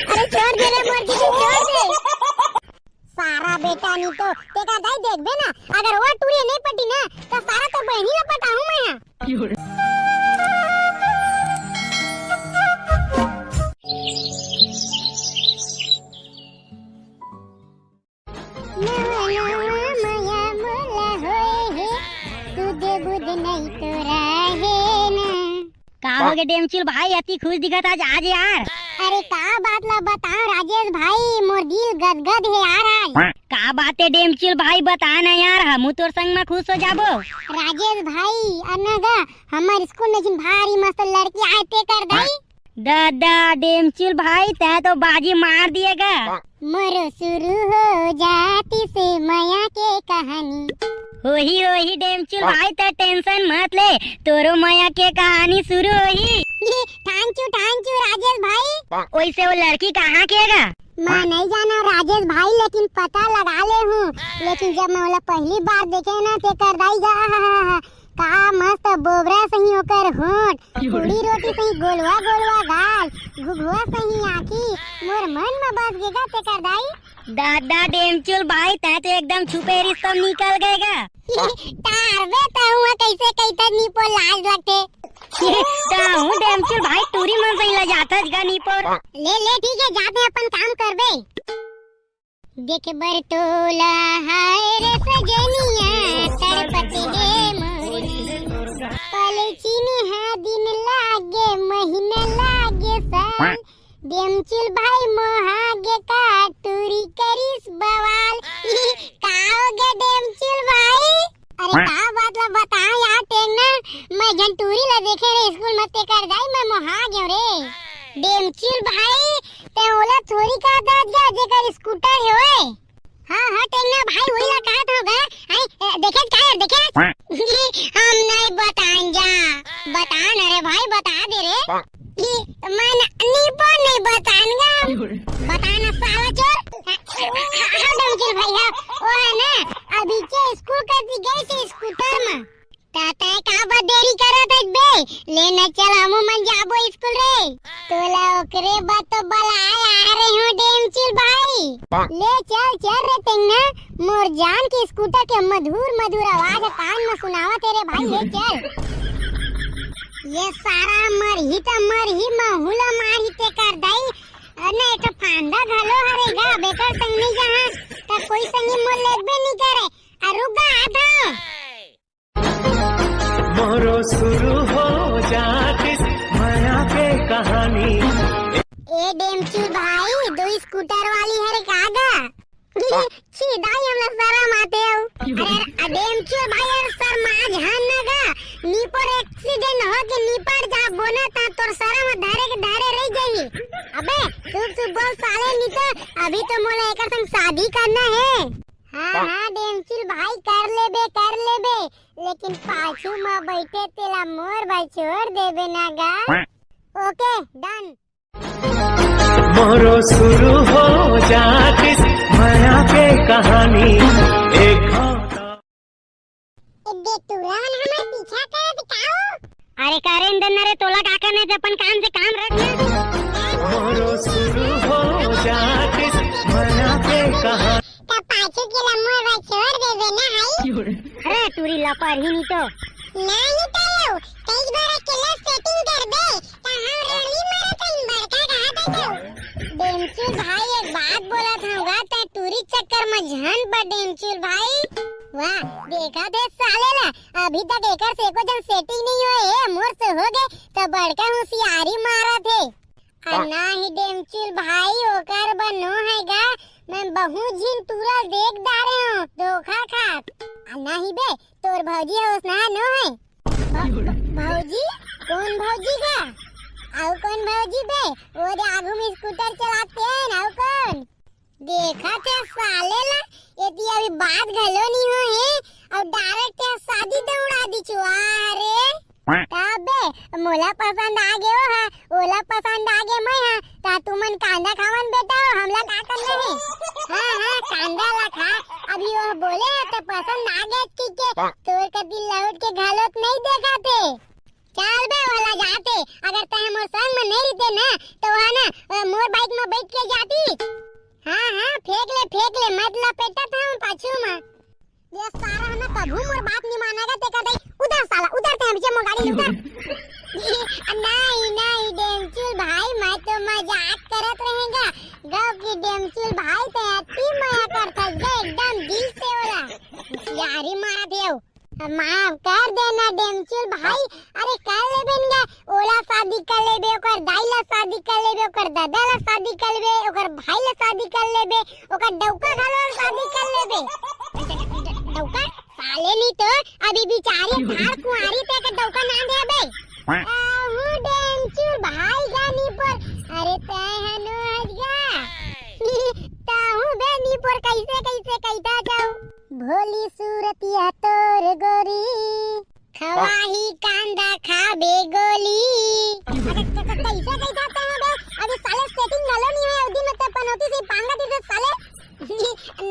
अरे छोड़ दे रे मोर किसी, छोड़ दे सारा बेटा नहीं तो तेका दाई देख बे ना, अगर वो टूरी नहीं पटी ना तो सारा तो बहनी ला पटाऊं मैं यहाँ। का हो गए डेमचुल भाई, अति खुश दिखत आज यार। अरे का बात ला बताओ राजेश भाई, मोर दिल गदगद है यार आज। का बात है डेमचुल भाई, बता ना यार, हम तोर संग में खुश हो जाबो। राजेश भाई अनगा हमार स्कूल में भारी मस्त लड़की आए ते कर दई। दादा डेमचुल भाई तै तो बाजी मार दिएगा। मरो शुरू हो जाती से माया के कहानी। होही डेमचुल भाई तो टेंशन मत ले, तोरो माया के कहानी शुरू होही। थैंक यू राजेश भाई। वैसे वो लड़की कहाँ के गा? मैं नहीं जाना राजेश भाई, लेकिन पता लगा ले हूँ। लेकिन जब मैं वाला पहली बार देखे ना ते कर दाई जा का मस्त बोबरा सही होकर होंठ, पूरी रोटी सही गोलवा गोलवा गाल, घुघुआ सही आँखी, मोर मन में बस गेगा ते कर दाई। दादा डेमचुल भाई तै तो एकदम छुपे रिश्ता निकल गएगा। तारवे ताऊँ कैसे कैसे नीपो लाज लगते। ताऊँ डेमचुल भाई टूरी मन सही ला जाता जगा नीपो। ले ठीक है, जाते अपन काम करबे। देख बरतोला हाय रे सजनिया तड़पते है मोर, पलचीनी है दिन लागे महीना लागे साल, डेमचुल भाई मोहागे का टूरी करिस बवाल। काओगे डेमचुल भाई? अरे का बात ला बता यार टेंग ना, मैं जन टूरी ला देखे रे स्कूल में ते कर दाई मैं मोहा गयो रे। डेमचुल भाई ते ओला थोड़ी का दाद जा जेकर स्कूटर है ओए। हां टेंग ना भाई वही ला कहा था गा, आई देखे का यार देखे। हम नहीं बताएं जा, बता ना रे भाई, बता दे रे। मैं नहीं बताऊंगा, बताना साला चोर। डेमचुल भाई है वो है ना, अभी के स्कूल करती गई थी स्कूटर में। ताता का बा देरी करत है बे, लेना चल हमू मन जाबो स्कूल रे। तोला ओकरे बात तो बलाए आ रहे हो डेमचुल भाई। ले चल रे तेंगना, मोर जान की स्कूटर के मधुर आवाज कान में सुनावा तेरे भाई, ले चल। ये सारा मरही माहुला मारी ते कर दई। अने एक फांदा घलो हरेगा बेकर संग नहीं जहां त कोई संगी मोर लेबे नहीं करे। अरुगा आधा मोरो शुरू हो जाती माया के कहानी। ए डेमचुल भाई दो स्कूटर वाली हरे कागा सीधा ही हमला सारा माते हो। अरे डेमचुल भाई यार सर माज हन नगा नीपर एक्सीडेंट हो के नीपर जा बोना ता तोर सारा में धारे के धारे रह जाई। अबे तू बोल साले नी तो अभी तो मोला एकर संग शादी करना है। हाँ डेमचुल भाई कर लेबे, लेकिन पाछू में बैठे तेला मोर भाई छोड़ देबे ना गा। Okay done. मोरो शुरू हो जाती माया के कहानी। एक तुरन हमार पीछा करत काओ। अरे करेंदर न रे, तोला का करने से अपन काम से काम रखना। मोरो शुरू हो जाती माया के कहानी। ता पाछू के ला मोर भाई छोड़ देबे ना हाई। अरे टूरी लपर ही नहीं तो नहीं तो कई बार अकेला सेटिंग कर दे ता हम रड़ी मारा कहीं बड़का कहा था। डेमचुल भाई एक बात बोला था ता टूरी चक्कर में जान पर डेमचुल भाई। वाह देखा थे साले ला, अभी तक एकर से को जन सेटिंग नहीं हुए मोर से हो गए तो बड़का होशियारी मारा थे। अन्ना ही डेमचुल भाई ओकर बनो हैगा, मैं बहुत झिन तुरा देख दारे हूँ धोखा खात। अन्ना ही बे तोर भौजी है उसना नो है। भौजी कौन भौजी का? आउ कौन भौजी बे? वो दे आगू में स्कूटर चलाते हैं ना कौन? देखा थे साले ला, यदि अभी बात घलो नहीं हो है और डायरेक्ट शादी तो उड़ा दी चुआ रे। तबे मोला पसंद आ गयो हा, ओला पसंद आ गे मैं हा, ता तुमन कांदा खावन बेटा हो, हमला का करना है? हां कांदा ला खा। अभी वो बोले तो पसंद आ गया ठीक है, तोर कदी लौट के घलोत नहीं देखा थे। चल बे वाला जाते अगर तय मोर संग में नहीं रहते ना तो वहां ना मोर बाइक में बैठ के जाती। हां फेंक ले मत लपेटा था पाछू में ये सारा ना कभू मोर बात नहीं मानेगा ते कहते उधर साला उधर ते पीछे मोर गाड़ी उधर नहीं डेमचुल भाई मैं तो मजाक करत रहेगा गांव की डेमचुल भाई ते अति माया करता एकदम दिल से होला यारी मारा देव माफ कर देना डेमचुल भाई। अरे कर ले बेनगा ओला शादी कर लेबे ओकर दाईला शादी कर लेबे ओकर दादाला शादी कर लेबे ओकर भाईला शादी कर लेबे ओकर डौका खाला शादी कर लेबे डौका साले नहीं तो अभी बेचारी थार कुंवारी पे का डौका ना देबे आहू डेमचुल भाई जानी पर अरे तय हनु हजगा ताहू बेनी पर कैसे कहता जाऊ भोली सूरतिया तोर गोरी खवाही कांदा खाबे गोली अरे कैसे कहता है बे अभी साले सेटिंग नलो नहीं है उदी में तो पनौती से पांगा दे साले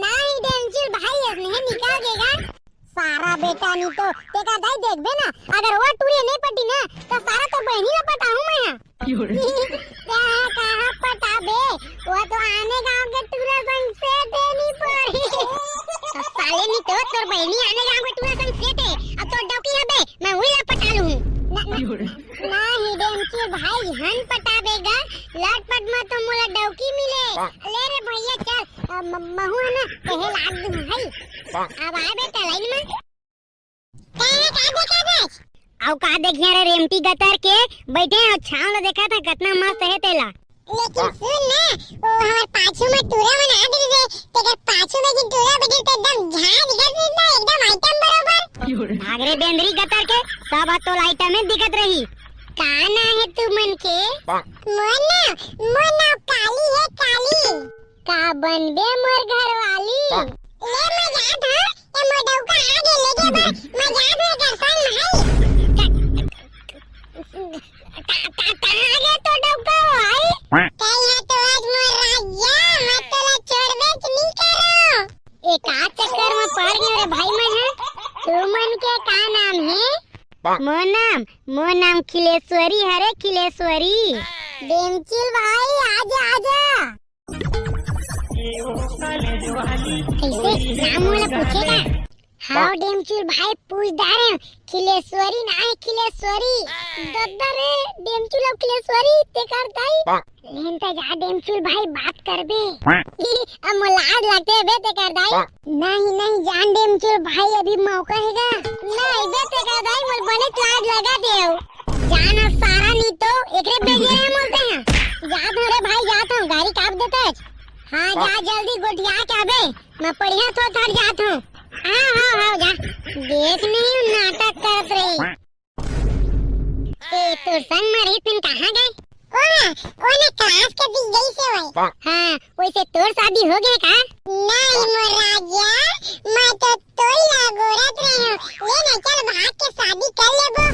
नहीं डेमचुल भाई इसने निकाल देगा सारा बेटा नहीं तो तेका दाई देखबे ना अगर वो टूरी नहीं पटी ना तो सारा तो बहनी ना पटाऊं मैं कहां पटाबे वो तो आने गांव के टूरा संग से देनी पड़ी साले नहीं तो तोर बहनी आने गांव के टूरा संग से दे अब तो डौकी हबे मैं वही पटा लूं नहीं डेमचुल भाई हन पटाबेगा लटपट में तो मोला डौकी मिले ले रे भैया चल महू है ना कहे लाग दूं भाई अब आ बेटा लाइन में का देखा आउ का देखिया रे रेमटी गतर के बैठे और छाव ल देखा था कितना मस्त है तेला लेकिन सुन ना वो हमारे पाछू में टूरा बना दे रे तेरे पाछू में जो टूरा बजे तो एकदम झाड़ दिखत ना एकदम आइटम बराबर भाग रे बेंदरी गतर के सब तो आइटम में दिखत रही काना है तू मन के मोना काली है काली का बनबे मोर घर वाली ले मैं याद है ये मोडौ का आगे ले के बा मैं याद है घर संग भाई आगे तो डौका भाई कहिया तो आज मोर राजा मैं तोला छोड़बे नहीं करो एक आ चक्कर में पड़ गए रे भाई मैं है तू मन के का नाम है मोर नाम खिलेश्वरी हरे खिलेश्वरी डेमचुल भाई आजा कैसे नाम वाला पूछेगा हाँ डेमचुल भाई पूछ दारे खिलेश्वरी ना है खिलेश्वरी दद्दा रे डेमचुल और खिलेश्वरी ते करताई लेकिन ता जा डेमचुल भाई बात करबे अब लाड लगते बे ते करताई नहीं जान डेमचुल भाई अभी मौका हैगा नहीं बे ते करताई मोर बने लाड लगा देओ जाना सारा नहीं तो एकरे भेजे रे बोलते हैं याद रे भाई जाता हूं गाड़ी काट देता है हाँ जा जल्दी गोटिया के आबे मैं पढ़िया तो थक जात हूं हाँ जा देख नहीं नाटक करत रही ए तो संग मारी पिन कहां गए ओने क्लास के दी गई से होय हां वैसे तोर शादी हो गया का नहीं मोर राजा मैं तो तोई लागोरत रही हूं ले ना चल भाग के शादी कर लेबो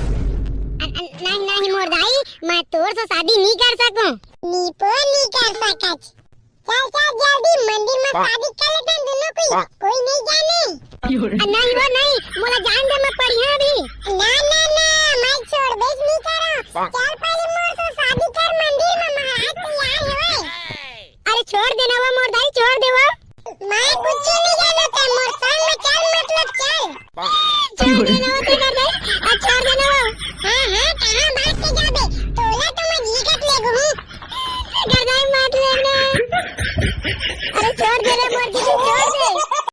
नहीं मोर दाई मैं तोर से शादी नहीं कर सकूं नहीं कर सकत चल जल्दी मंदिर में शादी कर लेते हैं दोनों कोई नहीं जाने नहीं मोला जान दे मैं पढ़िया भी ना मैं छोड़ बेच नहीं करो चल